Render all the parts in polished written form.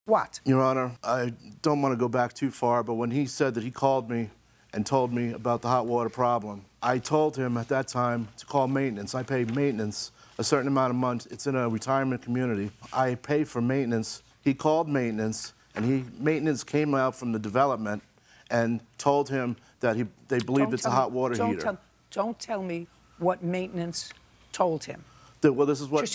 What? Your Honor, I don't want to go back too far, but when he said that he called me and told me about the hot water problem, I told him at that time to call maintenance. I pay maintenance a certain amount of months. It's in a retirement community. I pay for maintenance. He called maintenance, and maintenance came out from the development and told him that they believe it's a hot water heater. Don't tell me what maintenance told him. Well, this is what...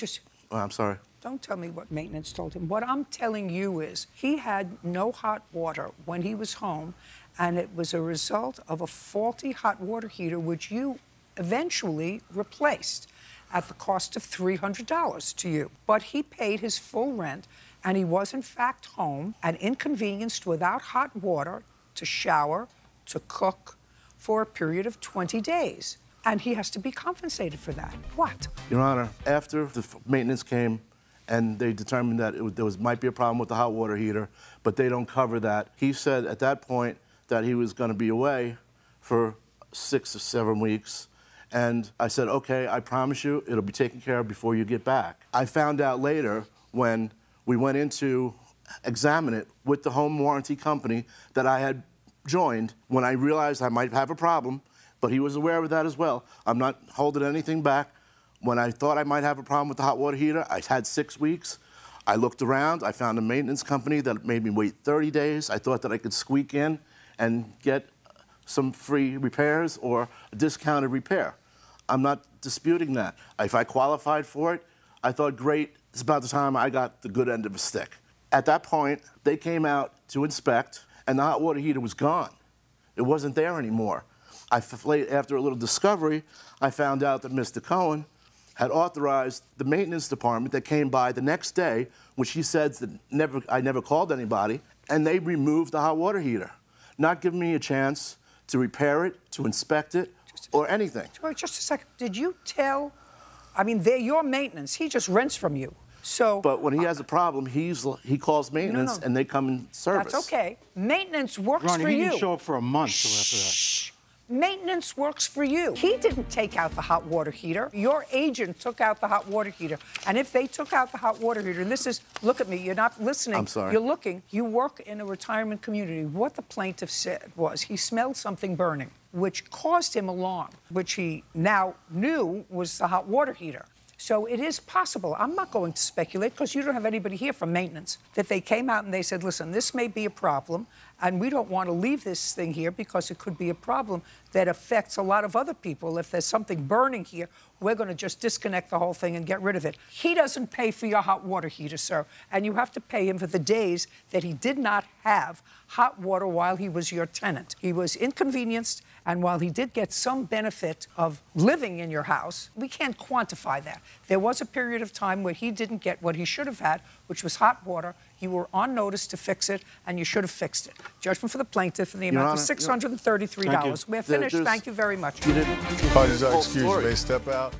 Oh, I'm sorry. Don't tell me what maintenance told him. What I'm telling you is he had no hot water when he was home, and it was a result of a faulty hot water heater, which you eventually replaced at the cost of $300 to you. But he paid his full rent, and he was, in fact, home and inconvenienced without hot water to shower, to cook, for a period of 20 days. And he has to be compensated for that. What? Your Honor, after the maintenance came and they determined that there might be a problem with the hot water heater, but they don't cover that, he said at that point that he was going to be away for 6 or 7 weeks. And I said, okay, I promise you it'll be taken care of before you get back. I found out later when we went in to examine it with the home warranty company that I had joined, when I realized I might have a problem, but he was aware of that as well. I'm not holding anything back. When I thought I might have a problem with the hot water heater, I had 6 weeks. I looked around. I found a maintenance company that made me wait 30 days. I thought that I could squeak in and get some free repairs or a discounted repair. I'm not disputing that. If I qualified for it, I thought, great, it's about the time I got the good end of a stick. At that point, they came out to inspect, and the hot water heater was gone. It wasn't there anymore. After a little discovery, I found out that Mr. Cohen had authorized the maintenance department that came by the next day, which he said that I never called anybody, and they removed the hot water heater, not giving me a chance to repair it, to inspect it, or anything. Just a second. Did you tell, I mean, they're your maintenance. He just rents from you. So, but when he has a problem, he calls maintenance, and they come and service. That's okay. Maintenance works for you. He didn't show up for a month after that. Maintenance works for you. He didn't take out the hot water heater. Your agent took out the hot water heater. And if they took out the hot water heater, and this is, look at me, you're not listening. I'm sorry. You're looking. You work in a retirement community. What the plaintiff said was he smelled something burning, which caused him alarm, which he now knew was the hot water heater. So it is possible, I'm not going to speculate because you don't have anybody here from maintenance, that they came out and they said, listen, this may be a problem and we don't want to leave this thing here because it could be a problem that affects a lot of other people. If there's something burning here, we're going to just disconnect the whole thing and get rid of it. He doesn't pay for your hot water heater, sir, and you have to pay him for the days that he did not have hot water while he was your tenant. He was inconvenienced, and while he did get some benefit of living in your house, we can't quantify that. There was a period of time where he didn't get what he should have had, which was hot water. You were on notice to fix it, and you should have fixed it. Judgment for the plaintiff in the amount of $633. We're finished. Thank you very much. Parties are excused. You may step out.